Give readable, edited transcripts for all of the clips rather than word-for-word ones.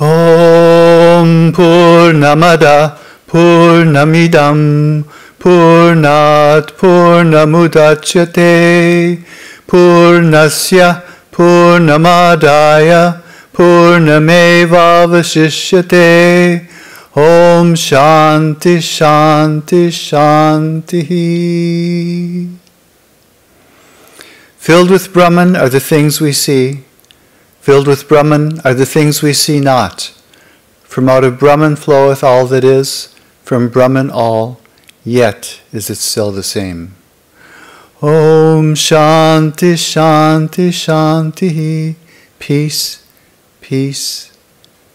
Om Purnamada Purnamidam Purnat Purnamudachyate Purnasya Purnamadaya Purnameva Vasishyate. Om Shanti Shanti Shanti. Filled with Brahman are the things we see. Filled with Brahman are the things we see not. From out of Brahman floweth all that is, from Brahman all, yet is it still the same. Om Shanti Shanti Shanti. Peace, peace,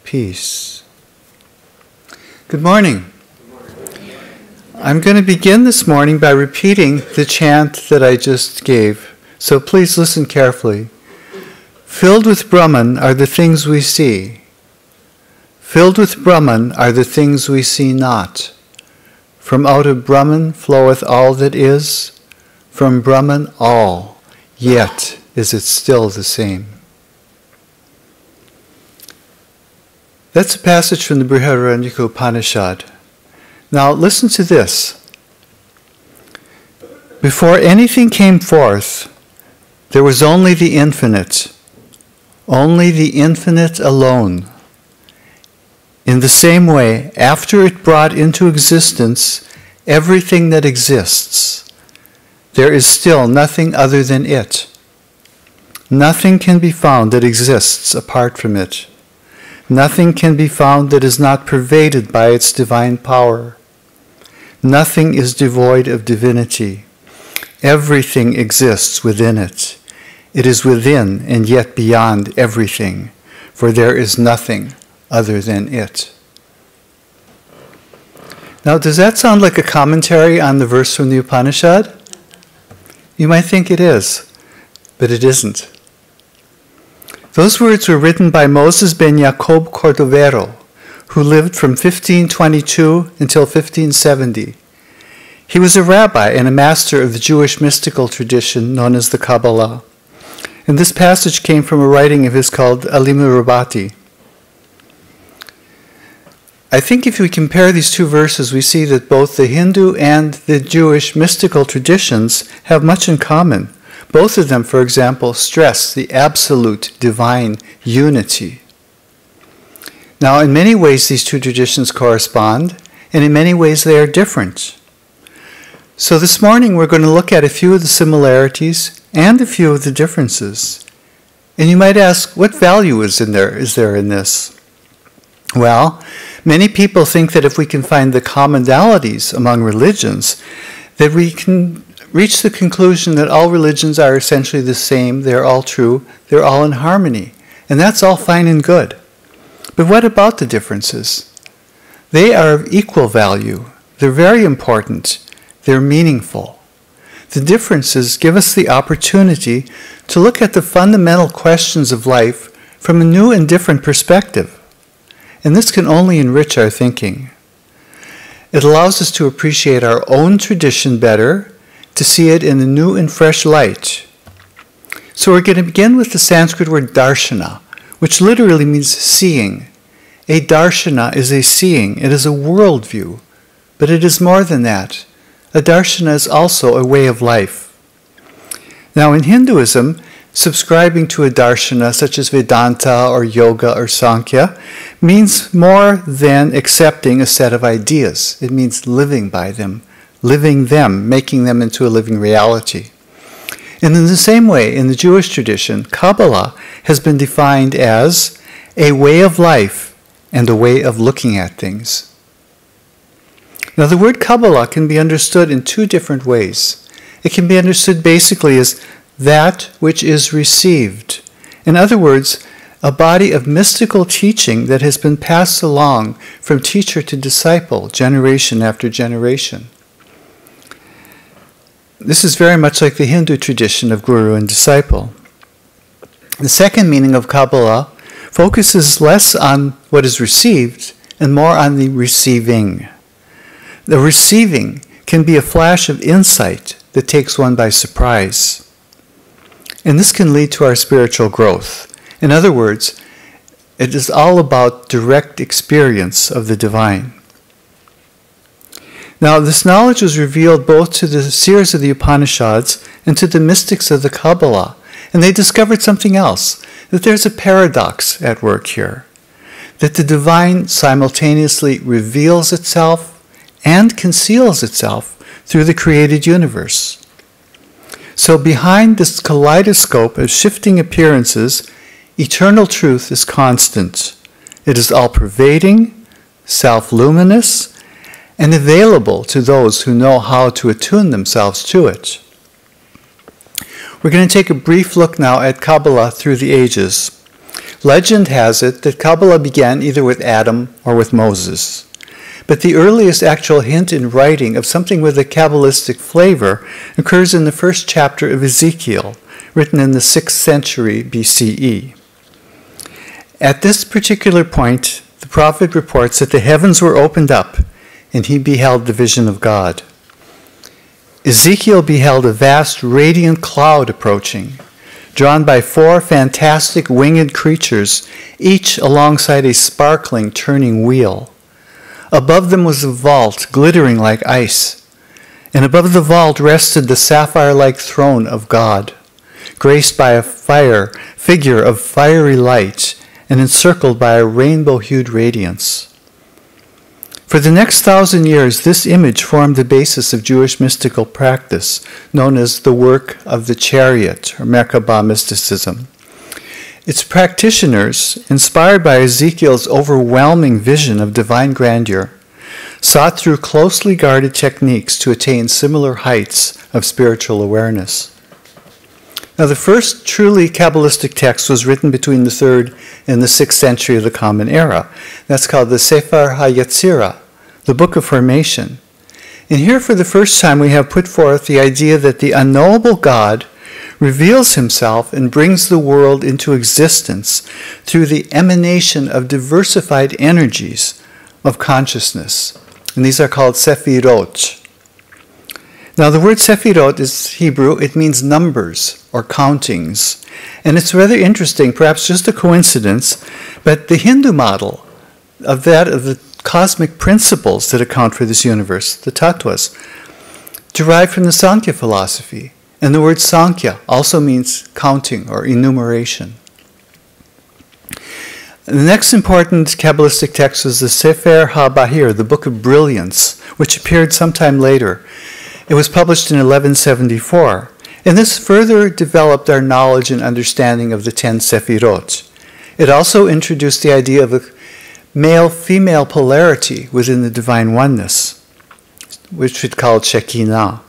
peace. Good morning. I'm going to begin this morning by repeating the chant that I just gave, so please listen carefully. Filled with Brahman are the things we see. Filled with Brahman are the things we see not. From out of Brahman floweth all that is, from Brahman all, yet is it still the same. That's a passage from the Brihadaranyaka Upanishad. Now listen to this. Before anything came forth, there was only the infinite alone. In the same way, after it brought into existence everything that exists, there is still nothing other than it. Nothing can be found that exists apart from it. Nothing can be found that is not pervaded by its divine power. Nothing is devoid of divinity. Everything exists within it. It is within and yet beyond everything, for there is nothing other than it. Now, does that sound like a commentary on the verse from the Upanishad? You might think it is, but it isn't. Those words were written by Moses ben Jacob Cordovero, who lived from 1522 until 1570. He was a rabbi and a master of the Jewish mystical tradition known as the Kabbalah. And this passage came from a writing of his called Alima Rabati. I think if we compare these two verses, we see that both the Hindu and the Jewish mystical traditions have much in common. Both of them, for example, stress the absolute divine unity. Now, in many ways, these two traditions correspond, and in many ways, they are different. So this morning, we're going to look at a few of the similarities and a few of the differences. And you might ask, what value is there in this? Well, many people think that if we can find the commonalities among religions, that we can reach the conclusion that all religions are essentially the same, they're all true, they're all in harmony. And that's all fine and good. But what about the differences? They are of equal value. They're very important. They're meaningful. The differences give us the opportunity to look at the fundamental questions of life from a new and different perspective. And this can only enrich our thinking. It allows us to appreciate our own tradition better, to see it in a new and fresh light. So we're going to begin with the Sanskrit word darshana, which literally means seeing. A darshana is a seeing. It is a worldview. But it is more than that. A darshana is also a way of life. Now in Hinduism, subscribing to a darshana such as Vedanta or Yoga or Sankhya means more than accepting a set of ideas. It means living by them, making them into a living reality. And in the same way, in the Jewish tradition, Kabbalah has been defined as a way of life and a way of looking at things. Now, the word Kabbalah can be understood in two different ways. It can be understood basically as that which is received. In other words, a body of mystical teaching that has been passed along from teacher to disciple, generation after generation. This is very much like the Hindu tradition of guru and disciple. The second meaning of Kabbalah focuses less on what is received and more on the receiving. The receiving can be a flash of insight that takes one by surprise. And this can lead to our spiritual growth. In other words, It is all about direct experience of the divine. Now, this knowledge was revealed both to the seers of the Upanishads and to the mystics of the Kabbalah, and they discovered something else, that there's a paradox at work here, that the divine simultaneously reveals itself and conceals itself through the created universe. So behind this kaleidoscope of shifting appearances, eternal truth is constant. It is all-pervading, self-luminous, and available to those who know how to attune themselves to it. We're going to take a brief look now at Kabbalah through the ages. Legend has it that Kabbalah began either with Adam or with Moses. But the earliest actual hint in writing of something with a Kabbalistic flavor occurs in the first chapter of Ezekiel, written in the 6th century BCE. At this particular point, the prophet reports that the heavens were opened up, and he beheld the vision of God. Ezekiel beheld a vast radiant cloud approaching, drawn by 4 fantastic winged creatures, each alongside a sparkling turning wheel. Above them was a vault glittering like ice, and above the vault rested the sapphire-like throne of God, graced by a figure of fiery light and encircled by a rainbow-hued radiance. For the next 1,000 years, this image formed the basis of Jewish mystical practice, known as the work of the chariot, or Merkabah mysticism. Its practitioners, inspired by Ezekiel's overwhelming vision of divine grandeur, sought through closely guarded techniques to attain similar heights of spiritual awareness. Now, the first truly Kabbalistic text was written between the 3rd and the 6th century of the Common Era. That's called the Sefer HaYetzirah, the Book of Formation. And here, for the first time, we have put forth the idea that the unknowable God reveals himself and brings the world into existence through the emanation of diversified energies of consciousness. And these are called Sefirot. Now, the word Sefirot is Hebrew. It means numbers or countings. And it's rather interesting, perhaps just a coincidence, but the Hindu model of the cosmic principles that account for this universe, the tattvas, derived from the Sankhya philosophy. And the word Sankhya also means counting or enumeration. The next important Kabbalistic text was the Sefer HaBahir, the Book of Brilliance, which appeared sometime later. It was published in 1174, and this further developed our knowledge and understanding of the 10 Sefirot. It also introduced the idea of a male-female polarity within the divine oneness, which it called Shekinah.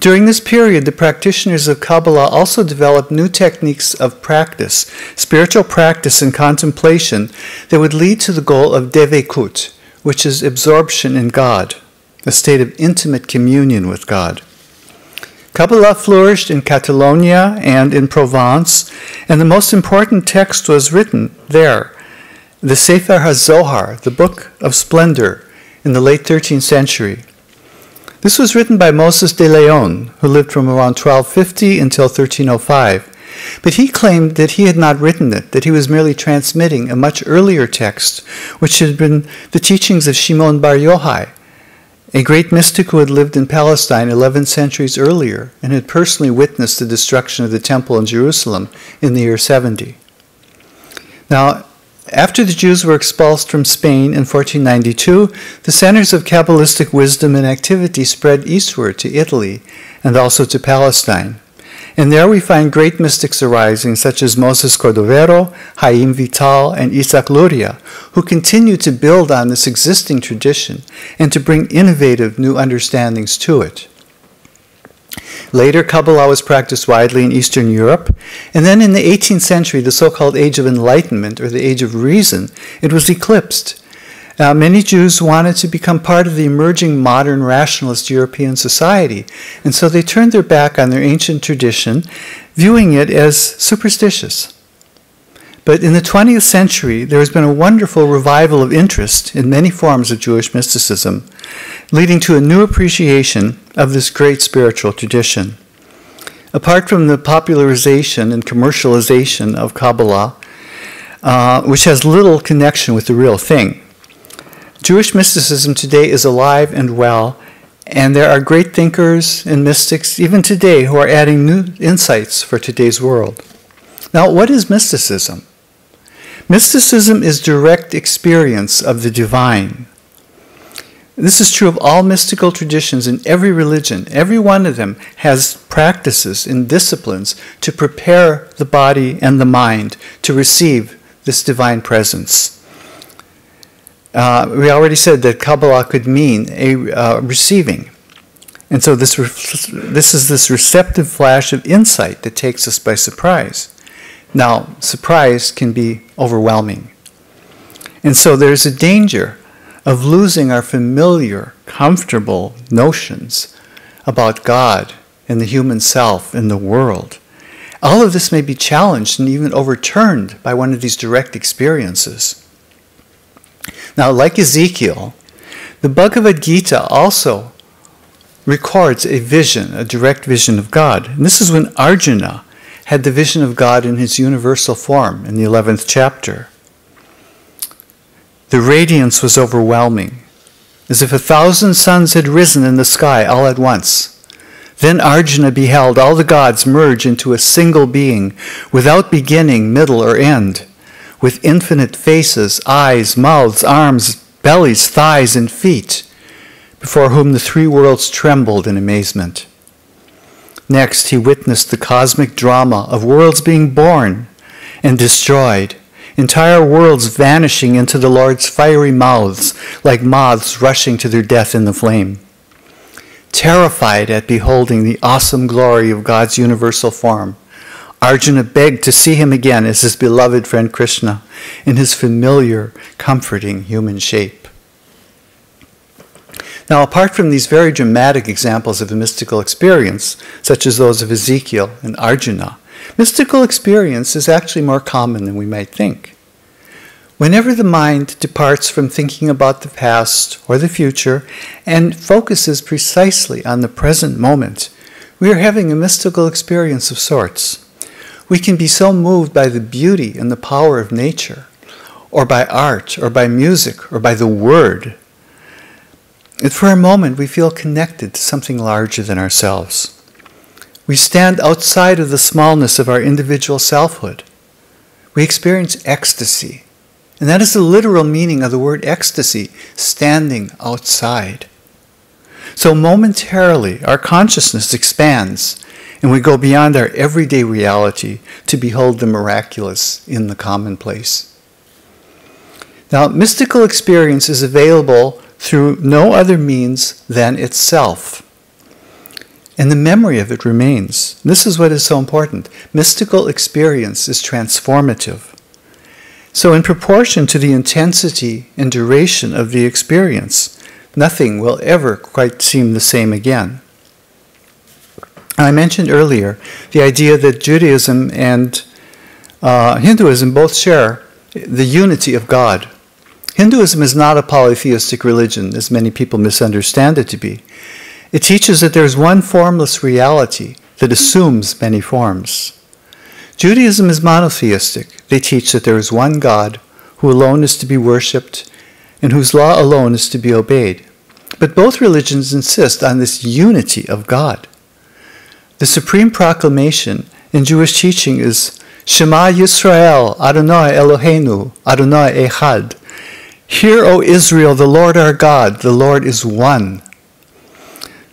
During this period, the practitioners of Kabbalah also developed new techniques of practice, spiritual practice and contemplation that would lead to the goal of devekut, which is absorption in God, a state of intimate communion with God. Kabbalah flourished in Catalonia and in Provence, and the most important text was written there, the Sefer HaZohar, the Book of Splendor, in the late 13th century. This was written by Moses de Leon, who lived from around 1250 until 1305, but he claimed that he had not written it, that he was merely transmitting a much earlier text, which had been the teachings of Shimon Bar Yochai, a great mystic who had lived in Palestine 11 centuries earlier and had personally witnessed the destruction of the temple in Jerusalem in the year 70. Now, after the Jews were expulsed from Spain in 1492, the centers of Kabbalistic wisdom and activity spread eastward to Italy and also to Palestine. And there we find great mystics arising, such as Moses Cordovero, Haim Vital, and Isaac Luria, who continue to build on this existing tradition and to bring innovative new understandings to it. Later, Kabbalah was practiced widely in Eastern Europe, and then in the 18th century, the so-called Age of Enlightenment, or the Age of Reason, it was eclipsed. Many Jews wanted to become part of the emerging modern rationalist European society, and so they turned their back on their ancient tradition, viewing it as superstitious. But in the 20th century, there has been a wonderful revival of interest in many forms of Jewish mysticism, leading to a new appreciation of this great spiritual tradition. Apart from the popularization and commercialization of Kabbalah, which has little connection with the real thing. Jewish mysticism today is alive and well, and there are great thinkers and mystics, even today, who are adding new insights for today's world. Now, what is mysticism? Mysticism is direct experience of the divine. This is true of all mystical traditions in every religion. Every one of them has practices and disciplines to prepare the body and the mind to receive this divine presence. We already said that Kabbalah could mean a receiving. And so this is this receptive flash of insight that takes us by surprise. Now, surprise can be overwhelming. And so there's a danger of losing our familiar, comfortable notions about God and the human self and the world. All of this may be challenged and even overturned by one of these direct experiences. Now, like Ezekiel, the Bhagavad Gita also records a vision, a direct vision of God. And this is when Arjuna had the vision of God in his universal form in the 11th chapter. The radiance was overwhelming, as if 1,000 suns had risen in the sky all at once. Then Arjuna beheld all the gods merge into a single being, without beginning, middle, or end, with infinite faces, eyes, mouths, arms, bellies, thighs, and feet, before whom the three worlds trembled in amazement. Next, he witnessed the cosmic drama of worlds being born and destroyed, entire worlds vanishing into the Lord's fiery mouths like moths rushing to their death in the flame. Terrified at beholding the awesome glory of God's universal form, Arjuna begged to see him again as his beloved friend Krishna in his familiar, comforting human shape. Now, apart from these very dramatic examples of a mystical experience, such as those of Ezekiel and Arjuna, mystical experience is actually more common than we might think. Whenever the mind departs from thinking about the past or the future and focuses precisely on the present moment, we are having a mystical experience of sorts. We can be so moved by the beauty and the power of nature, or by art, or by music, or by the word, that for a moment we feel connected to something larger than ourselves. We stand outside of the smallness of our individual selfhood. We experience ecstasy. And that is the literal meaning of the word ecstasy, standing outside. So momentarily, our consciousness expands, and we go beyond our everyday reality to behold the miraculous in the commonplace. Now, mystical experience is available through no other means than itself. And the memory of it remains. This is what is so important. Mystical experience is transformative. So in proportion to the intensity and duration of the experience, nothing will ever quite seem the same again. I mentioned earlier the idea that Judaism and Hinduism both share the unity of God. Hinduism is not a polytheistic religion, as many people misunderstand it to be. It teaches that there is one formless reality that assumes many forms. Judaism is monotheistic. They teach that there is one God who alone is to be worshipped and whose law alone is to be obeyed. But both religions insist on this unity of God. The supreme proclamation in Jewish teaching is Shema Yisrael, Adonai Eloheinu, Adonai Echad. Hear, O Israel, the Lord our God, the Lord is one.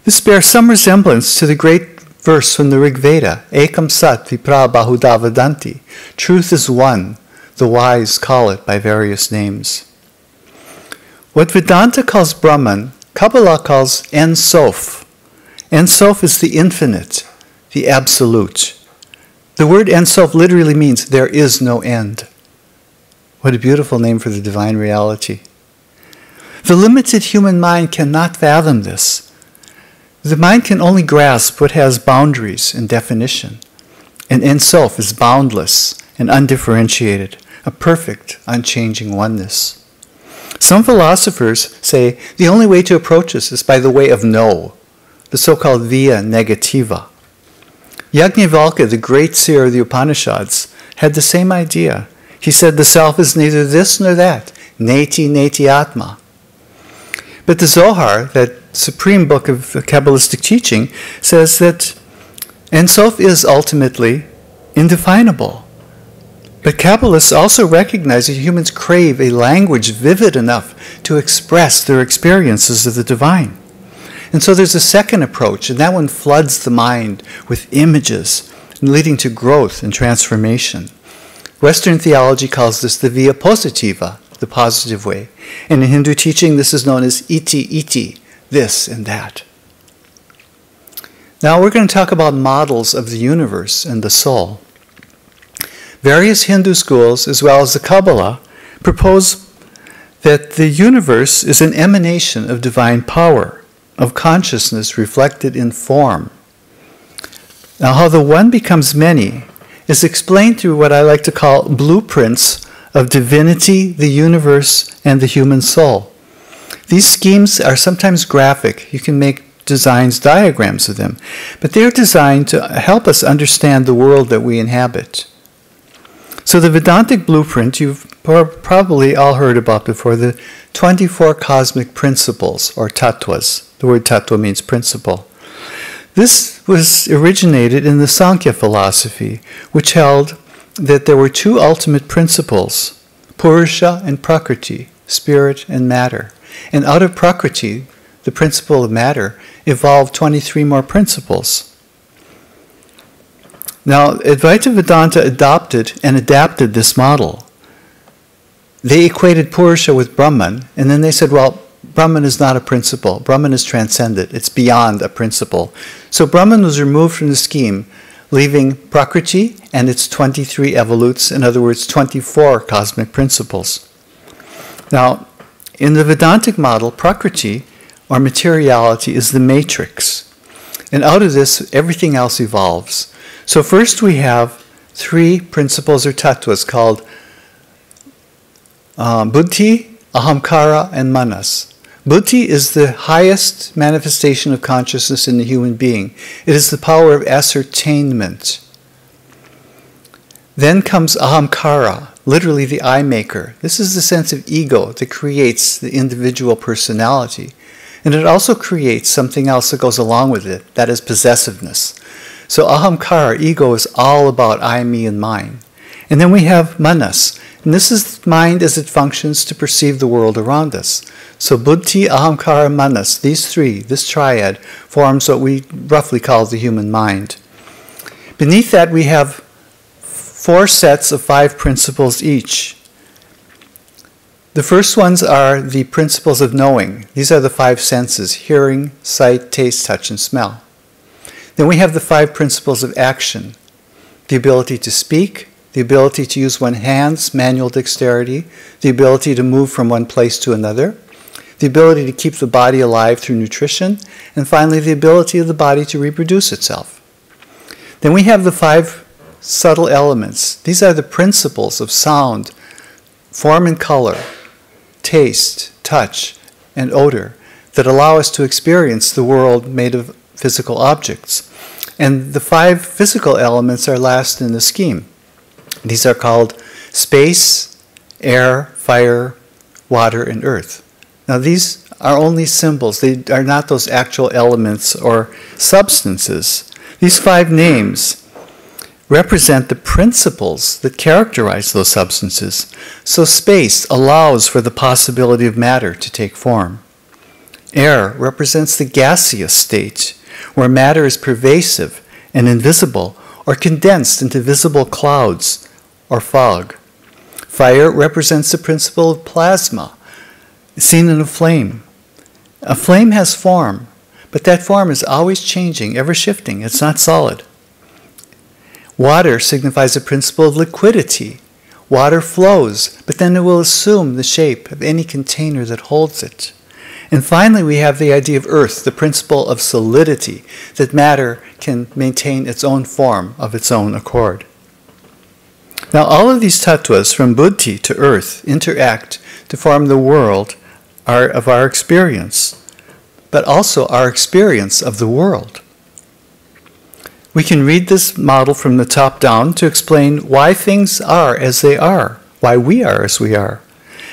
This bears some resemblance to the great verse from the Rig Veda, Ekam Sat Vipra Bahuda Vadanti. Truth is one, the wise call it by various names. What Vedanta calls Brahman, Kabbalah calls En Sof. En Sof is the infinite, the absolute. The word En Sof literally means there is no end. What a beautiful name for the divine reality. The limited human mind cannot fathom this. The mind can only grasp what has boundaries and definition. And En Sof is boundless and undifferentiated, a perfect, unchanging oneness. Some philosophers say the only way to approach this is by the way of no, the so-called via negativa. Yajnavalkya, the great seer of the Upanishads, had the same idea. He said the self is neither this nor that, neti neti atma. But the Zohar, that supreme book of Kabbalistic teaching, says that Ein Sof is ultimately indefinable. But Kabbalists also recognize that humans crave a language vivid enough to express their experiences of the divine. And so there's a second approach, and that one floods the mind with images, leading to growth and transformation. Western theology calls this the via positiva, the positive way. And in Hindu teaching, this is known as iti, this and that. Now we're going to talk about models of the universe and the soul. Various Hindu schools, as well as the Kabbalah, propose that the universe is an emanation of divine power, of consciousness reflected in form. Now, how the one becomes many is explained through what I like to call blueprints of divinity, the universe, and the human soul. These schemes are sometimes graphic. You can make designs, diagrams of them, but they're designed to help us understand the world that we inhabit. So the Vedantic blueprint, you've probably all heard about before, the 24 cosmic principles, or tattvas. The word tattva means principle. This was originated in the Sankhya philosophy, which held that there were two ultimate principles, Purusha and Prakriti, spirit and matter. And out of Prakriti, the principle of matter, evolved 23 more principles. Now, Advaita Vedanta adopted and adapted this model. They equated Purusha with Brahman, and then they said, well, Brahman is not a principle. Brahman is transcendent. It's beyond a principle. So Brahman was removed from the scheme, leaving Prakriti and its 23 evolutes, in other words, 24 cosmic principles. Now, in the Vedantic model, Prakriti, or materiality, is the matrix. And out of this, everything else evolves. So first we have three principles or tattvas called buddhi, ahamkara, and manas. Buddhi is the highest manifestation of consciousness in the human being. It is the power of ascertainment. Then comes ahamkara, literally the I maker. This is the sense of ego that creates the individual personality. And it also creates something else that goes along with it, that is possessiveness. So ahamkara, ego, is all about I, me, and mine. And then we have manas. And this is mind as it functions to perceive the world around us. So buddhi, ahamkara, manas, these three, this triad, forms what we roughly call the human mind. Beneath that we have 4 sets of 5 principles each. The first ones are the principles of knowing. These are the 5 senses: hearing, sight, taste, touch, and smell. Then we have the 5 principles of action: the ability to speak, the ability to use one's hands, manual dexterity, the ability to move from one place to another, the ability to keep the body alive through nutrition, and finally the ability of the body to reproduce itself. Then we have the 5 subtle elements. These are the principles of sound, form and color, taste, touch, and odor that allow us to experience the world made of physical objects. And the 5 physical elements are last in the scheme. These are called space, air, fire, water, and earth. Now these are only symbols. They are not those actual elements or substances. These 5 names represent the principles that characterize those substances. So space allows for the possibility of matter to take form. Air represents the gaseous state, where matter is pervasive and invisible, or condensed into visible clouds or fog. Fire represents the principle of plasma, seen in a flame. A flame has form, but that form is always changing, ever shifting. It's not solid. Water signifies the principle of liquidity. Water flows, but then it will assume the shape of any container that holds it. And finally, we have the idea of earth, the principle of solidity, that matter can maintain its own form of its own accord. Now, all of these tattvas, from buddhi to earth, interact to form the world of our experience, but also our experience of the world. We can read this model from the top down to explain why things are as they are, why we are as we are.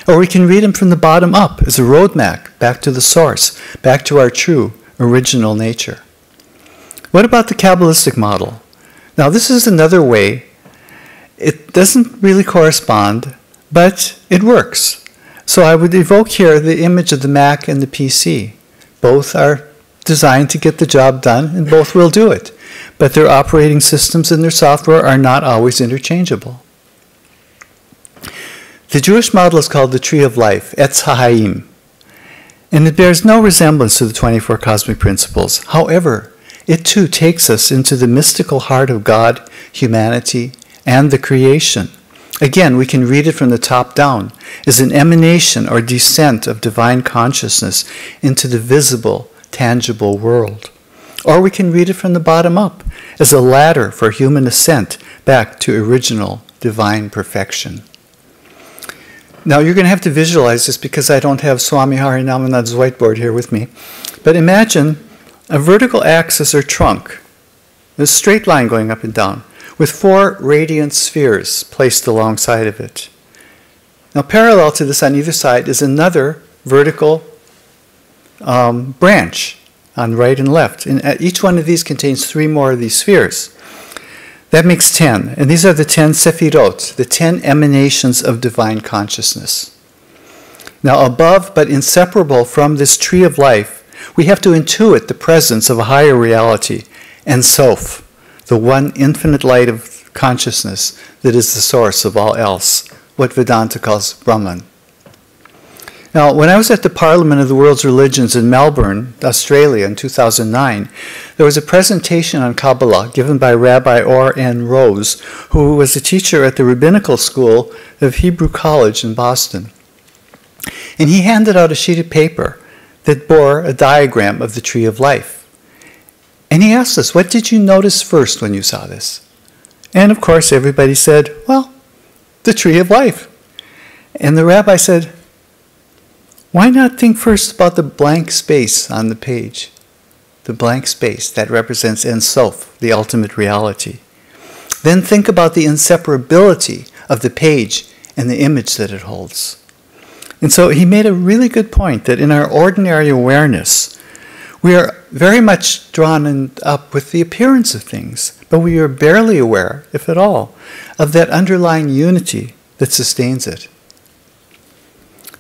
Or we can read them from the bottom up as a roadmap back to the source, back to our true, original nature. What about the Kabbalistic model? Now this is another way. It doesn't really correspond, but it works. So I would evoke here the image of the Mac and the PC. Both are designed to get the job done, and both will do it. But their operating systems and their software are not always interchangeable. The Jewish model is called the Tree of Life, Etz HaHaim, and it bears no resemblance to the 24 cosmic principles. However, it too takes us into the mystical heart of God, humanity, and the creation. Again, we can read it from the top down as an emanation or descent of divine consciousness into the visible, tangible world. Or we can read it from the bottom up as a ladder for human ascent back to original divine perfection. Now you're going to have to visualize this because I don't have Swami Harinamanand's whiteboard here with me. But imagine a vertical axis or trunk, a straight line going up and down, with 4 radiant spheres placed alongside of it. Now parallel to this on either side is another vertical branch on right and left. And each one of these contains 3 more of these spheres. That makes 10. And these are the 10 sephirot, the 10 emanations of divine consciousness. Now above but inseparable from this tree of life, we have to intuit the presence of a higher reality, Ein Sof, the one infinite light of consciousness that is the source of all else, what Vedanta calls Brahman. Now, when I was at the Parliament of the World's Religions in Melbourne, Australia in 2009, there was a presentation on Kabbalah given by Rabbi Or N. Rose, who was a teacher at the Rabbinical School of Hebrew College in Boston. And he handed out a sheet of paper that bore a diagram of the Tree of Life. And he asked us, what did you notice first when you saw this? And of course, everybody said, well, the Tree of Life. And the rabbi said, why not think first about the blank space on the page? The blank space that represents Ein Sof, the ultimate reality. Then think about the inseparability of the page and the image that it holds. And so he made a really good point that in our ordinary awareness, we are very much drawn up with the appearance of things, but we are barely aware, if at all, of that underlying unity that sustains it.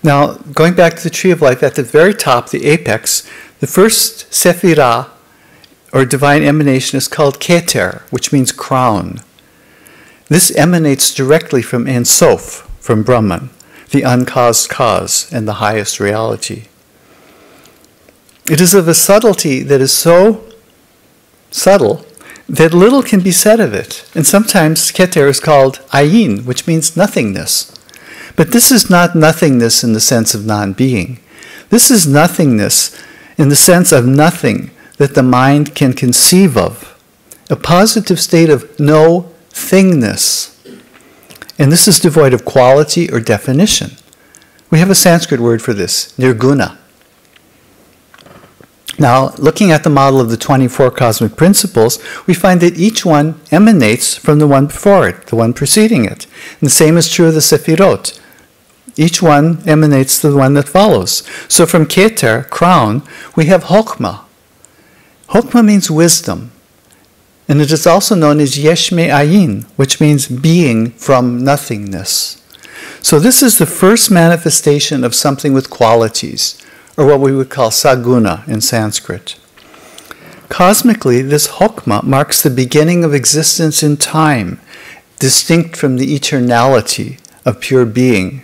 Now, going back to the Tree of Life, at the very top, the apex, the first sephirah, or divine emanation, is called Keter, which means crown. This emanates directly from Ein Sof, from Brahman, the uncaused cause and the highest reality. It is of a subtlety that is so subtle that little can be said of it. And sometimes Keter is called Ayin, which means nothingness. But this is not nothingness in the sense of non-being. This is nothingness in the sense of nothing that the mind can conceive of. A positive state of no-thingness. And this is devoid of quality or definition. We have a Sanskrit word for this, nirguna. Now, looking at the model of the 24 cosmic principles, we find that each one emanates from the one before it, the one preceding it. And the same is true of the Sephirot. Each one emanates to the one that follows. So from Keter, crown, we have Chokmah. Chokmah means wisdom. And it is also known as Yesh Me'ayin, which means being from nothingness. So this is the first manifestation of something with qualities, or what we would call saguna in Sanskrit. Cosmically, this Chokmah marks the beginning of existence in time, distinct from the eternality of pure being.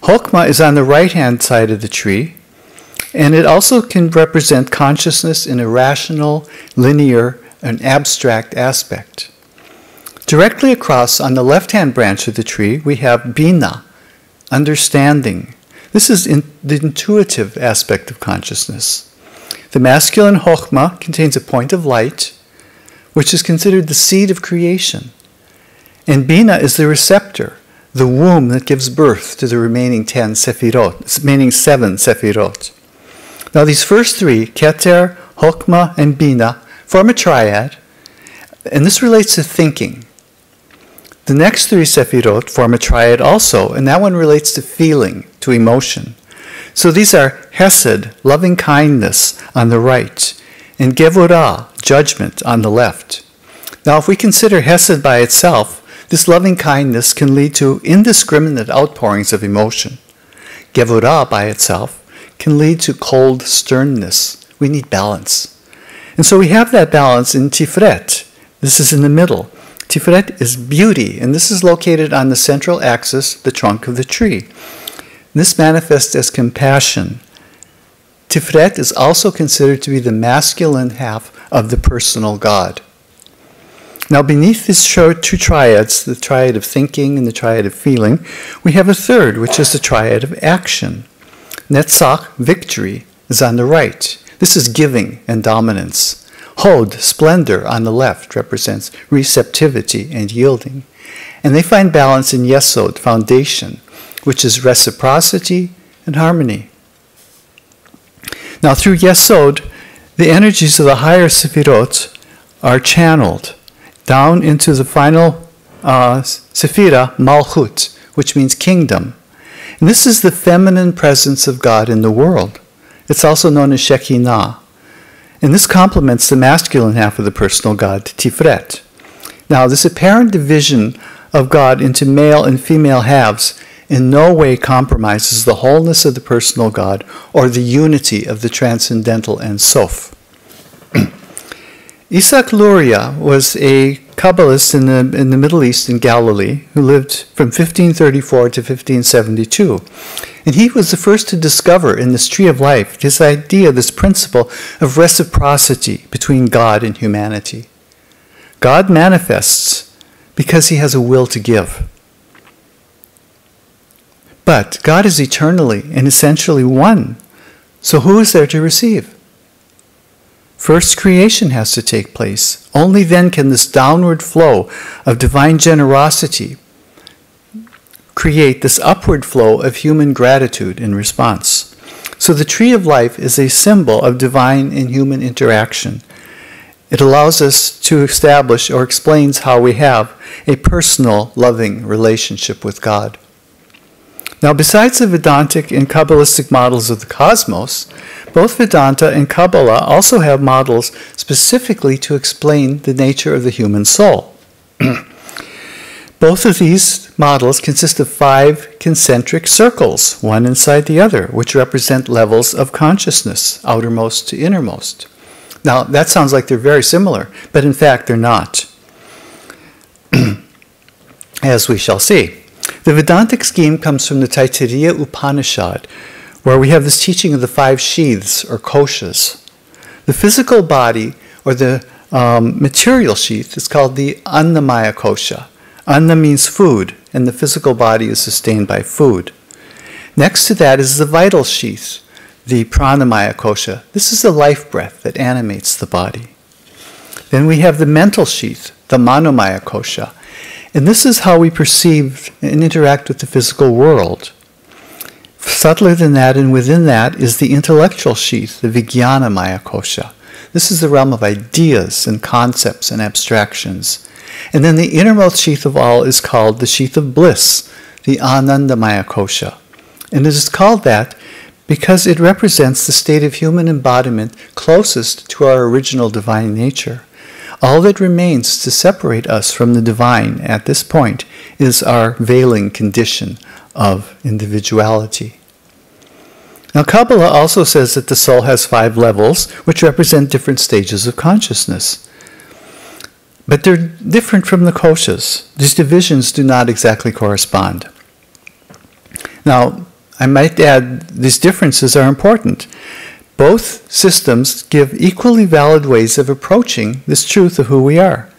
Chokmah is on the right-hand side of the tree, and it also can represent consciousness in a rational, linear, and abstract aspect. Directly across on the left-hand branch of the tree, we have Bina, understanding. This is the intuitive aspect of consciousness. The masculine Chokmah contains a point of light, which is considered the seed of creation. And Bina is the receptor, the womb that gives birth to the remaining 10 Sephirot, remaining 7 Sephirot. Now these first 3, Keter, Chokmah, and Bina, form a triad, and this relates to thinking. The next three Sefirot form a triad also, and that one relates to feeling, to emotion. So these are Hesed, loving kindness, on the right, and Gevurah, judgment, on the left. Now, if we consider Hesed by itself, this loving kindness can lead to indiscriminate outpourings of emotion. Gevurah by itself can lead to cold sternness. We need balance. And so we have that balance in Tiferet. This is in the middle. Tiferet is beauty, and this is located on the central axis, the trunk of the tree. This manifests as compassion. Tiferet is also considered to be the masculine half of the personal God. Now, beneath these two triads, the triad of thinking and the triad of feeling, we have a third, which is the triad of action. Netzach, victory, is on the right. This is giving and dominance. Hod, splendor, on the left, represents receptivity and yielding. And they find balance in Yesod, foundation, which is reciprocity and harmony. Now, through Yesod, the energies of the higher Sefirot are channeled down into the final Sephira, Malchut, which means kingdom. And this is the feminine presence of God in the world. It's also known as Shekinah. And this complements the masculine half of the personal God, Tiferet. Now, this apparent division of God into male and female halves in no way compromises the wholeness of the personal God or the unity of the transcendental and Sof. Isaac Luria was a Kabbalist in the Middle East in Galilee who lived from 1534 to 1572. And he was the first to discover in this tree of life this idea, this principle of reciprocity between God and humanity. God manifests because he has a will to give. But God is eternally and essentially one. So who is there to receive? First, creation has to take place. Only then can this downward flow of divine generosity create this upward flow of human gratitude in response. So the tree of life is a symbol of divine and human interaction. It allows us to establish or explains how we have a personal, loving relationship with God. Now, besides the Vedantic and Kabbalistic models of the cosmos, both Vedanta and Kabbalah also have models specifically to explain the nature of the human soul. Both of these models consist of 5 concentric circles, one inside the other, which represent levels of consciousness, outermost to innermost. Now, that sounds like they're very similar, but in fact they're not, as we shall see. The Vedantic scheme comes from the Taittiriya Upanishad, where we have this teaching of the 5 sheaths, or koshas. The physical body, or the material sheath, is called the Annamaya kosha. Anna means food, and the physical body is sustained by food. Next to that is the vital sheath, the Pranamaya kosha. This is the life breath that animates the body. Then we have the mental sheath, the Manomaya kosha. And this is how we perceive and interact with the physical world. Subtler than that, and within that, is the intellectual sheath, the Vijnanamaya kosha. This is the realm of ideas and concepts and abstractions. And then the innermost sheath of all is called the sheath of bliss, the Anandamaya kosha. And it is called that because it represents the state of human embodiment closest to our original divine nature. All that remains to separate us from the divine at this point is our veiling condition of individuality. Now, Kabbalah also says that the soul has 5 levels, which represent different stages of consciousness. But they're different from the koshas. These divisions do not exactly correspond. Now, I might add, these differences are important. Both systems give equally valid ways of approaching this truth of who we are.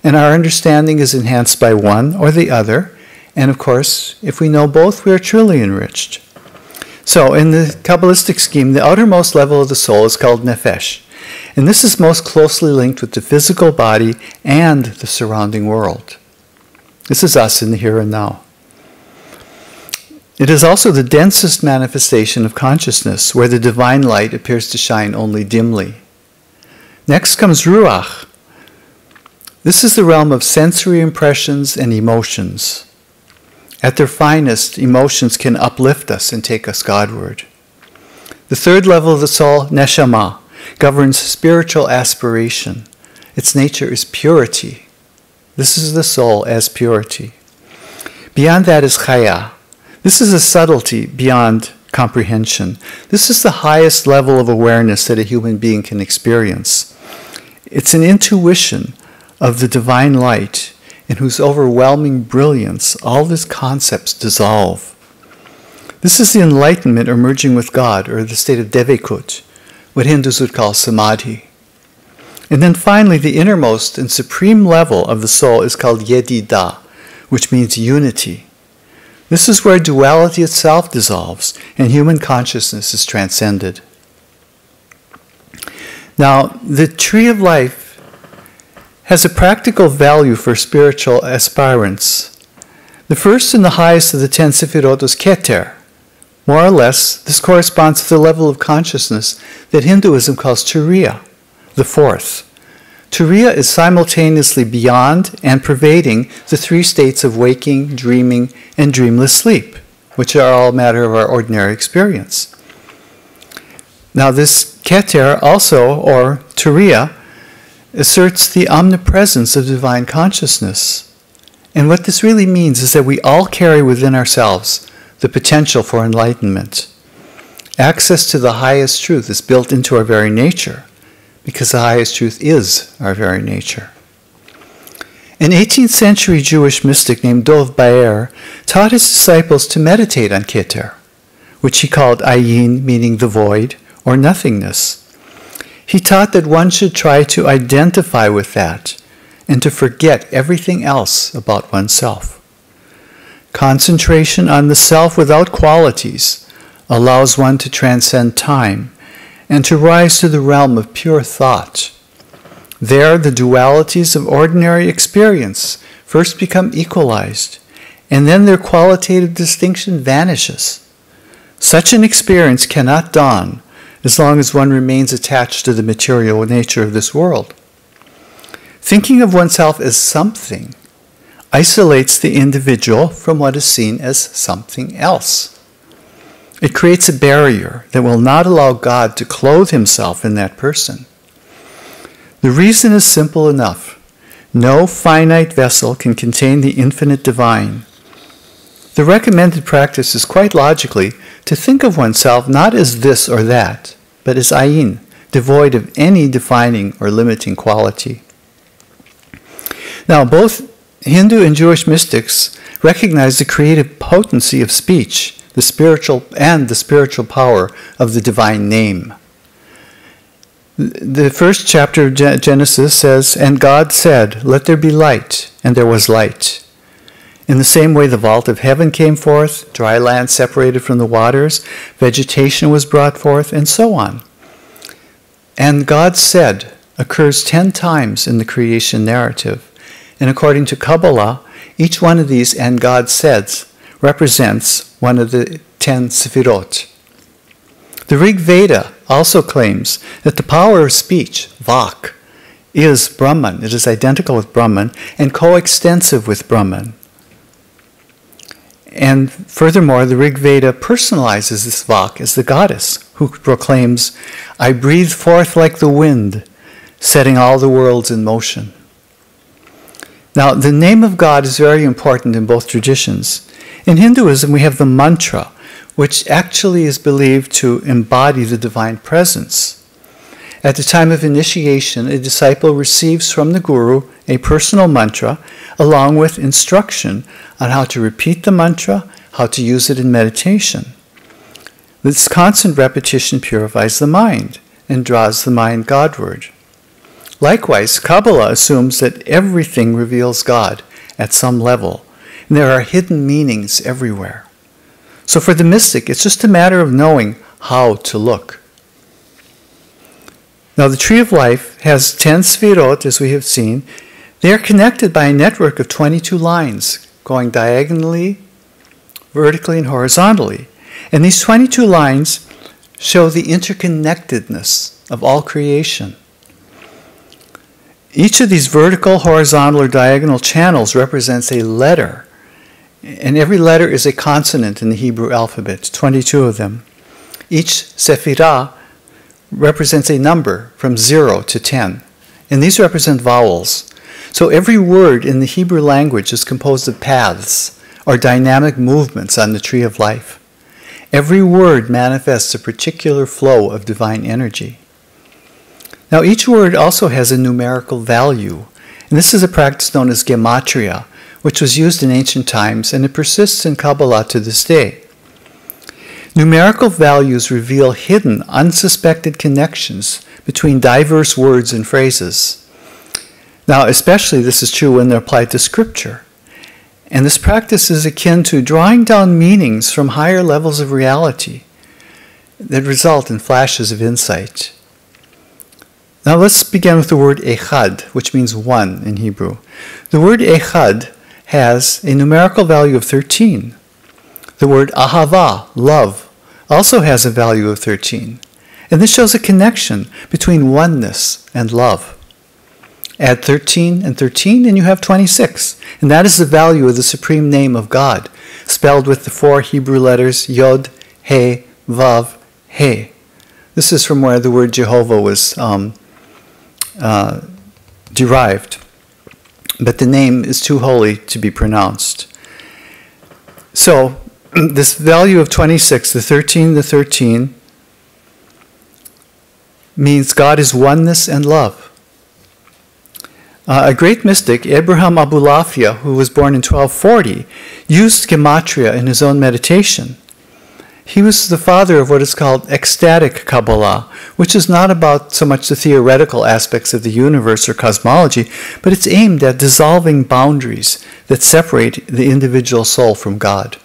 And our understanding is enhanced by one or the other. And of course, if we know both, we are truly enriched. So, in the Kabbalistic scheme, the outermost level of the soul is called nefesh. And this is most closely linked with the physical body and the surrounding world. This is us in the here and now. It is also the densest manifestation of consciousness, where the divine light appears to shine only dimly. Next comes Ruach. This is the realm of sensory impressions and emotions. At their finest, emotions can uplift us and take us Godward. The third level of the soul, neshama, governs spiritual aspiration. Its nature is purity. This is the soul as purity. Beyond that is chaya. This is a subtlety beyond comprehension. This is the highest level of awareness that a human being can experience. It's an intuition of the divine light in whose overwhelming brilliance all these concepts dissolve. This is the enlightenment or merging with God, or the state of devekut, what Hindus would call samadhi. And then finally, the innermost and supreme level of the soul is called yedida, which means unity. This is where duality itself dissolves and human consciousness is transcended. Now, the tree of life has a practical value for spiritual aspirants. The first and the highest of the 10 sefirot is Keter. More or less, this corresponds to the level of consciousness that Hinduism calls Turiya, the fourth. Turiya is simultaneously beyond and pervading the three states of waking, dreaming, and dreamless sleep, which are all matter of our ordinary experience. Now this Keter also, or Turiya, asserts the omnipresence of divine consciousness. And what this really means is that we all carry within ourselves the potential for enlightenment. Access to the highest truth is built into our very nature, because the highest truth is our very nature. An 18th century Jewish mystic named Dov Baer taught his disciples to meditate on Keter, which he called ayin, meaning the void, or nothingness. He taught that one should try to identify with that and to forget everything else about oneself. Concentration on the self without qualities allows one to transcend time and to rise to the realm of pure thought. There, the dualities of ordinary experience first become equalized, and then their qualitative distinction vanishes. Such an experience cannot dawn as long as one remains attached to the material nature of this world. Thinking of oneself as something isolates the individual from what is seen as something else. It creates a barrier that will not allow God to clothe himself in that person. The reason is simple enough. No finite vessel can contain the infinite divine. The recommended practice is quite logically to think of oneself not as this or that, but as ayin, devoid of any defining or limiting quality. Now, both Hindu and Jewish mystics recognize the creative potency of speech, the spiritual power of the divine name. The first chapter of Genesis says, "And God said, 'Let there be light,' and there was light." In the same way, the vault of heaven came forth, dry land separated from the waters, vegetation was brought forth, and so on. "And God said" occurs 10 times in the creation narrative. And according to Kabbalah, each one of these "and God said" represents one of the 10 sefirot. The Rig Veda also claims that the power of speech, vak, is Brahman. It is identical with Brahman and coextensive with Brahman. And furthermore, the Rig Veda personalizes this vak as the goddess who proclaims, "I breathe forth like the wind, setting all the worlds in motion." Now, the name of God is very important in both traditions. In Hinduism, we have the mantra, which actually is believed to embody the divine presence. At the time of initiation, a disciple receives from the guru a personal mantra, along with instruction on how to repeat the mantra, how to use it in meditation. This constant repetition purifies the mind and draws the mind Godward. Likewise, Kabbalah assumes that everything reveals God at some level, and there are hidden meanings everywhere. So for the mystic, it's just a matter of knowing how to look. Now, the Tree of Life has 10 sefirot, as we have seen. They are connected by a network of 22 lines, going diagonally, vertically, and horizontally. And these 22 lines show the interconnectedness of all creation. Each of these vertical, horizontal, or diagonal channels represents a letter. And every letter is a consonant in the Hebrew alphabet, 22 of them. Each sephirah represents a number from 0 to 10. And these represent vowels. So every word in the Hebrew language is composed of paths, or dynamic movements on the tree of life. Every word manifests a particular flow of divine energy. Now each word also has a numerical value. And this is a practice known as gematria, which was used in ancient times, and it persists in Kabbalah to this day. Numerical values reveal hidden, unsuspected connections between diverse words and phrases. Now, especially this is true when they're applied to Scripture. And this practice is akin to drawing down meanings from higher levels of reality that result in flashes of insight. Now let's begin with the word echad, which means one in Hebrew. The word echad has a numerical value of 13. The word ahava, love, also has a value of 13. And this shows a connection between oneness and love. Add 13 and 13 and you have 26. And that is the value of the supreme name of God, spelled with the 4 Hebrew letters Yod, He, Vav, He. This is from where the word Jehovah was derived. But the name is too holy to be pronounced. So, this value of 26, the 13, means God is oneness and love. A great mystic, Abraham Abulafia, who was born in 1240, used gematria in his own meditation. He was the father of what is called ecstatic Kabbalah, which is not about so much the theoretical aspects of the universe or cosmology, but it's aimed at dissolving boundaries that separate the individual soul from God.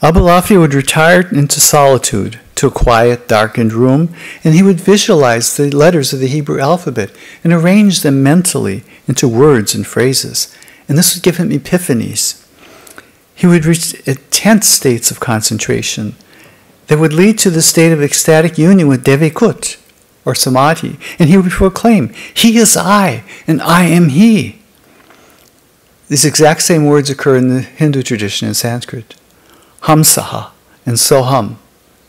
Abulafia would retire into solitude to a quiet, darkened room, and he would visualize the letters of the Hebrew alphabet and arrange them mentally into words and phrases. And this would give him epiphanies. He would reach intense states of concentration that would lead to the state of ecstatic union with Devikut, or Samadhi, and he would proclaim, "He is I, and I am He." These exact same words occur in the Hindu tradition in Sanskrit. Hamsaha and Soham.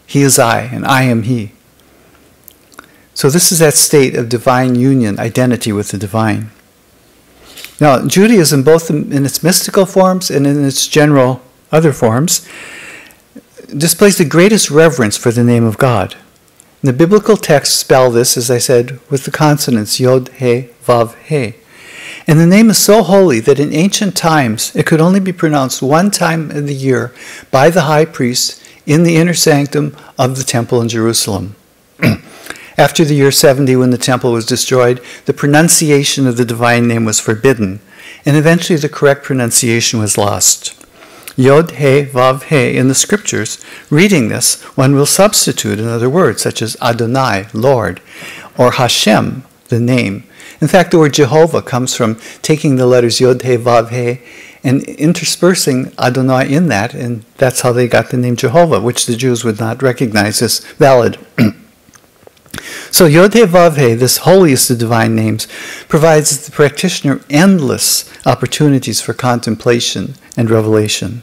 He is I, and I am He. So this is that state of divine union, identity with the divine. Now, Judaism, both in its mystical forms and in its general other forms, displays the greatest reverence for the name of God. The biblical texts spell this, as I said, with the consonants Yod, He, Vav, He. And the name is so holy that in ancient times it could only be pronounced one time in the year by the high priest in the inner sanctum of the temple in Jerusalem. After the year 70, when the temple was destroyed, the pronunciation of the divine name was forbidden, and eventually the correct pronunciation was lost. Yod, He, Vav, He, in the scriptures, reading this, one will substitute another word, such as Adonai, Lord, or Hashem, the name. In fact, the word Jehovah comes from taking the letters Yod, He, Vav, He, and interspersing Adonai in that, and that's how they got the name Jehovah, which the Jews would not recognize as valid. So Yod, He, Vav, He, this holiest of divine names, provides the practitioner endless opportunities for contemplation and revelation.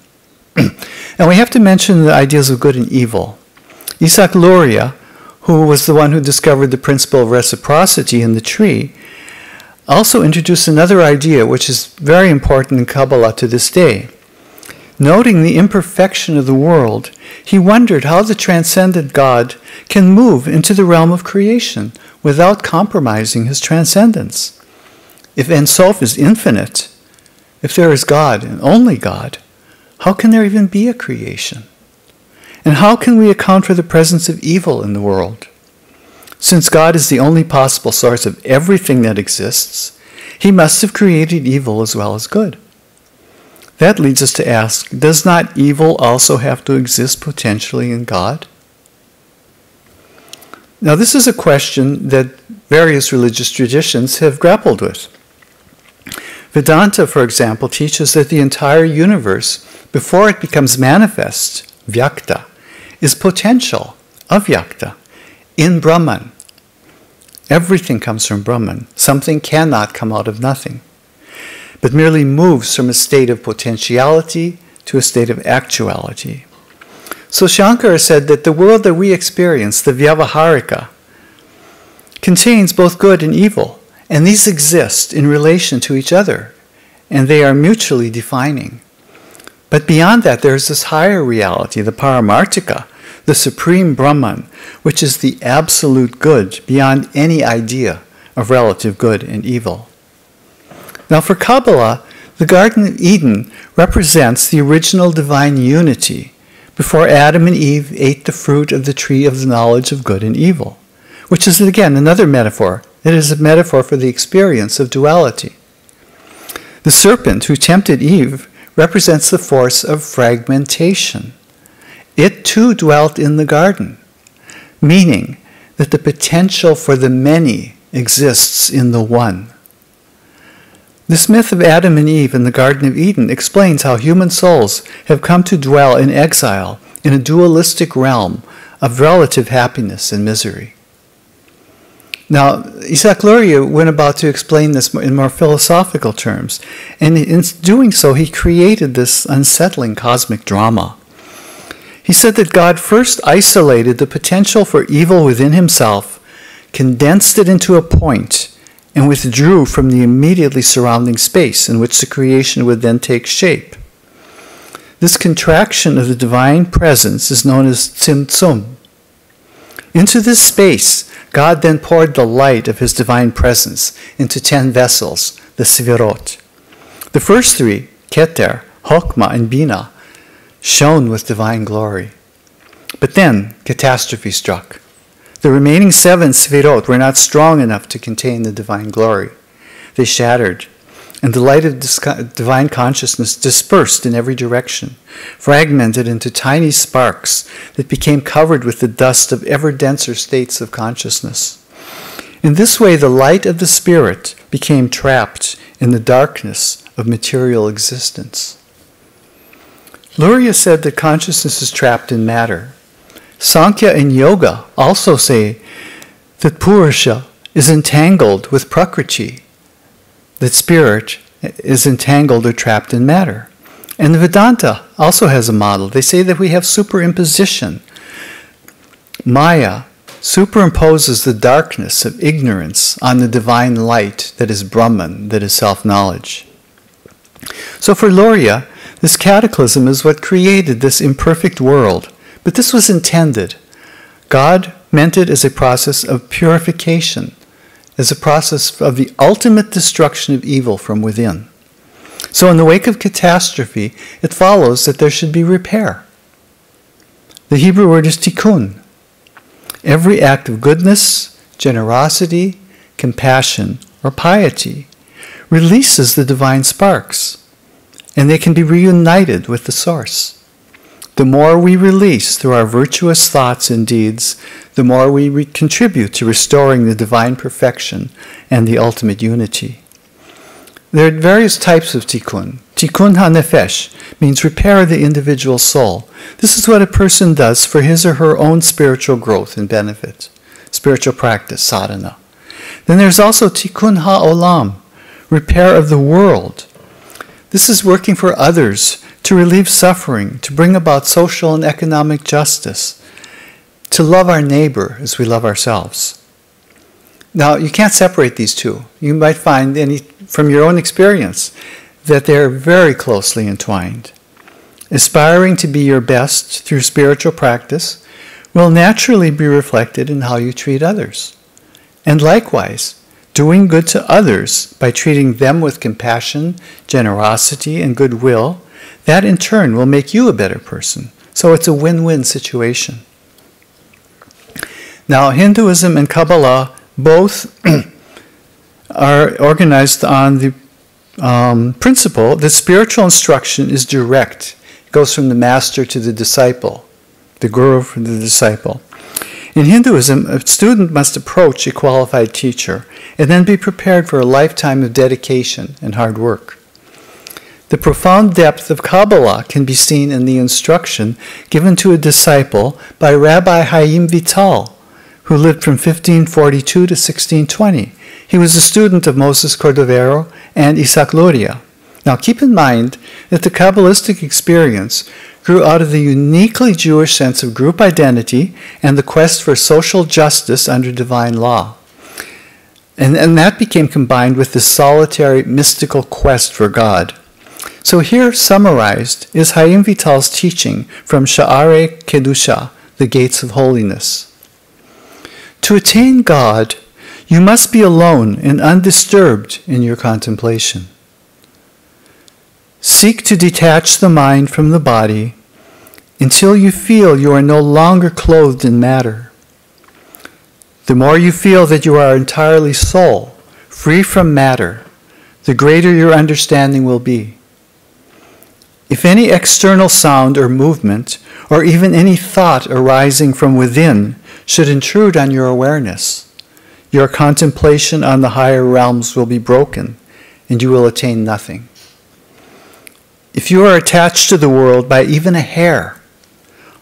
And we have to mention the ideas of good and evil. Isaac Luria, who was the one who discovered the principle of reciprocity in the tree, also introduced another idea which is very important in Kabbalah to this day. Noting the imperfection of the world, he wondered how the transcendent God can move into the realm of creation without compromising his transcendence. If Ein Sof is infinite, if there is God and only God, how can there even be a creation? And how can we account for the presence of evil in the world? Since God is the only possible source of everything that exists, he must have created evil as well as good. That leads us to ask, does not evil also have to exist potentially in God? Now, this is a question that various religious traditions have grappled with. Vedanta, for example, teaches that the entire universe, before it becomes manifest, vyakta, is potential, avyakta, in Brahman. Everything comes from Brahman. Something cannot come out of nothing, but merely moves from a state of potentiality to a state of actuality. So Shankara said that the world that we experience, the Vyavaharika, contains both good and evil, and these exist in relation to each other, and they are mutually defining. But beyond that, there's this higher reality, the Paramartika, the supreme Brahman, which is the absolute good beyond any idea of relative good and evil. Now for Kabbalah, the Garden of Eden represents the original divine unity before Adam and Eve ate the fruit of the tree of the knowledge of good and evil, which is again another metaphor. It is a metaphor for the experience of duality. The serpent who tempted Eve represents the force of fragmentation. It too dwelt in the garden, meaning that the potential for the many exists in the one. This myth of Adam and Eve in the Garden of Eden explains how human souls have come to dwell in exile in a dualistic realm of relative happiness and misery. Now, Isaac Luria went about to explain this in more philosophical terms, and in doing so, he created this unsettling cosmic drama. He said that God first isolated the potential for evil within himself, condensed it into a point, and withdrew from the immediately surrounding space in which the creation would then take shape. This contraction of the divine presence is known as Tzimtzum. Into this space, God then poured the light of his divine presence into 10 vessels, the Sefirot. The first 3, Keter, Chokmah, and Bina, shone with divine glory. But then, catastrophe struck. The remaining 7 Sefirot were not strong enough to contain the divine glory. They shattered, and the light of divine consciousness dispersed in every direction, fragmented into tiny sparks that became covered with the dust of ever denser states of consciousness. In this way, the light of the Spirit became trapped in the darkness of material existence. Luria said that consciousness is trapped in matter. Sankhya and Yoga also say that Purusha is entangled with Prakriti, that spirit is entangled or trapped in matter. And the Vedanta also has a model. They say that we have superimposition. Maya superimposes the darkness of ignorance on the divine light that is Brahman, that is self-knowledge. So for Luria, this cataclysm is what created this imperfect world. But this was intended. God meant it as a process of purification, as a process of the ultimate destruction of evil from within. So in the wake of catastrophe, it follows that there should be repair. The Hebrew word is tikkun. Every act of goodness, generosity, compassion, or piety releases the divine sparks, and they can be reunited with the source. The more we release through our virtuous thoughts and deeds, the more we contribute to restoring the divine perfection and the ultimate unity. There are various types of tikkun. Tikkun ha-nefesh means repair the individual soul. This is what a person does for his or her own spiritual growth and benefit, spiritual practice, sadhana. Then there's also tikkun ha-olam, repair of the world. This is working for others, to relieve suffering, to bring about social and economic justice, to love our neighbor as we love ourselves. Now, you can't separate these two. You might find from your own experience that they're very closely entwined. Aspiring to be your best through spiritual practice will naturally be reflected in how you treat others. And likewise, doing good to others by treating them with compassion, generosity, and goodwill, that in turn will make you a better person. So it's a win-win situation. Now, Hinduism and Kabbalah both are organized on the principle that spiritual instruction is direct. It goes from the master to the disciple, the guru from the disciple. In Hinduism, a student must approach a qualified teacher and then be prepared for a lifetime of dedication and hard work. The profound depth of Kabbalah can be seen in the instruction given to a disciple by Rabbi Chaim Vital, who lived from 1542 to 1620. He was a student of Moses Cordovero and Isaac Luria. Now keep in mind that the Kabbalistic experience grew out of the uniquely Jewish sense of group identity and the quest for social justice under divine law. And that became combined with the solitary mystical quest for God. So here summarized is Chaim Vital's teaching from Sha'arei Kedusha, the gates of holiness. To attain God, you must be alone and undisturbed in your contemplation. Seek to detach the mind from the body until you feel you are no longer clothed in matter. The more you feel that you are entirely soul, free from matter, the greater your understanding will be. If any external sound or movement, or even any thought arising from within, should intrude on your awareness, your contemplation on the higher realms will be broken, and you will attain nothing. If you are attached to the world by even a hair,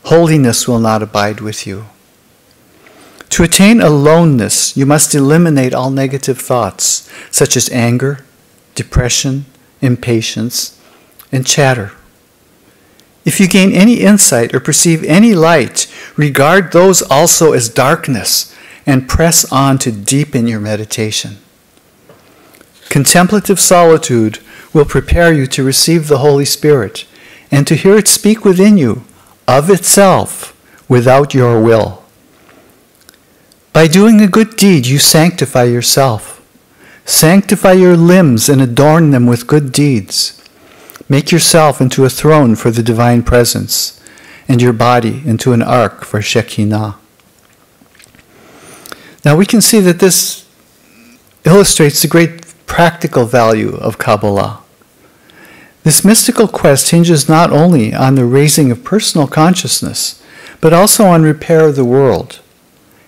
holiness will not abide with you. To attain aloneness, you must eliminate all negative thoughts, such as anger, depression, impatience, and chatter. If you gain any insight or perceive any light, regard those also as darkness and press on to deepen your meditation. Contemplative solitude will prepare you to receive the Holy Spirit and to hear it speak within you of itself without your will. By doing a good deed, you sanctify yourself. Sanctify your limbs and adorn them with good deeds. Make yourself into a throne for the divine presence, and your body into an ark for Shekinah. Now we can see that this illustrates the great practical value of Kabbalah. This mystical quest hinges not only on the raising of personal consciousness, but also on repair of the world.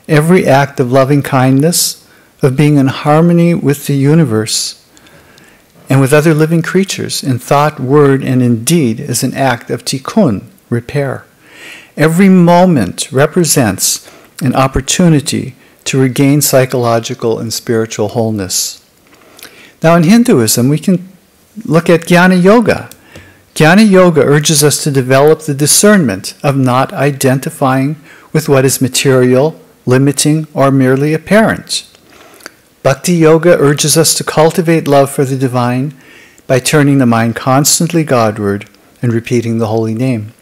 Every act of loving kindness, of being in harmony with the universe, and with other living creatures, in thought, word, and in deed, is an act of tikkun, repair. Every moment represents an opportunity to regain psychological and spiritual wholeness. Now in Hinduism, we can look at Jnana Yoga. Jnana Yoga urges us to develop the discernment of not identifying with what is material, limiting, or merely apparent. Bhakti Yoga urges us to cultivate love for the divine by turning the mind constantly Godward and repeating the holy name.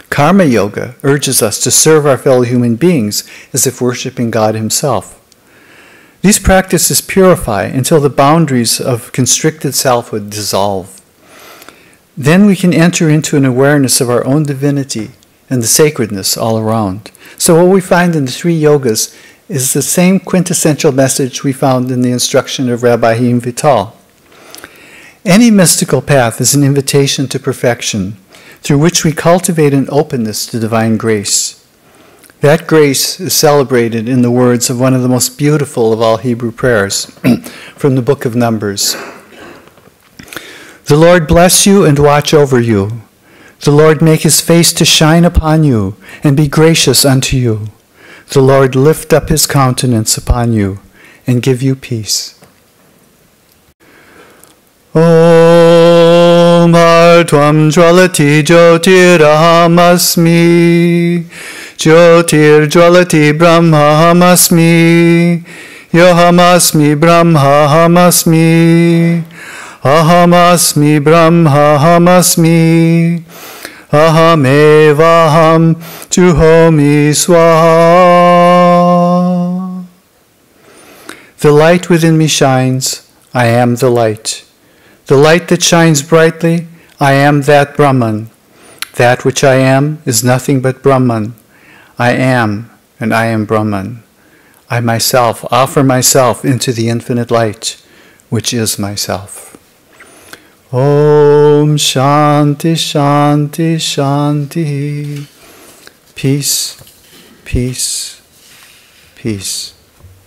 Karma Yoga urges us to serve our fellow human beings as if worshiping God Himself. These practices purify until the boundaries of constricted selfhood dissolve. Then we can enter into an awareness of our own divinity and the sacredness all around. So what we find in the three yogas is the same quintessential message we found in the instruction of Rabbi Chaim Vital. Any mystical path is an invitation to perfection, through which we cultivate an openness to divine grace. That grace is celebrated in the words of one of the most beautiful of all Hebrew prayers from the book of Numbers. The Lord bless you and watch over you. The Lord make His face to shine upon you and be gracious unto you. The Lord lift up His countenance upon you and give you peace. Om Tvam Jwalati Jyotiraham Jyotir Jwalati Brahmahamasmi Yohamasmi Brahmahamasmi Ahamasmi Brahmahamasmi Ahamevaham Juhomi Swaha. The light within me shines, I am the light. The light that shines brightly, I am that Brahman. That which I am is nothing but Brahman. I am, and I am Brahman. I myself offer myself into the infinite light, which is myself. Om Shanti Shanti Shanti. Peace, peace, peace.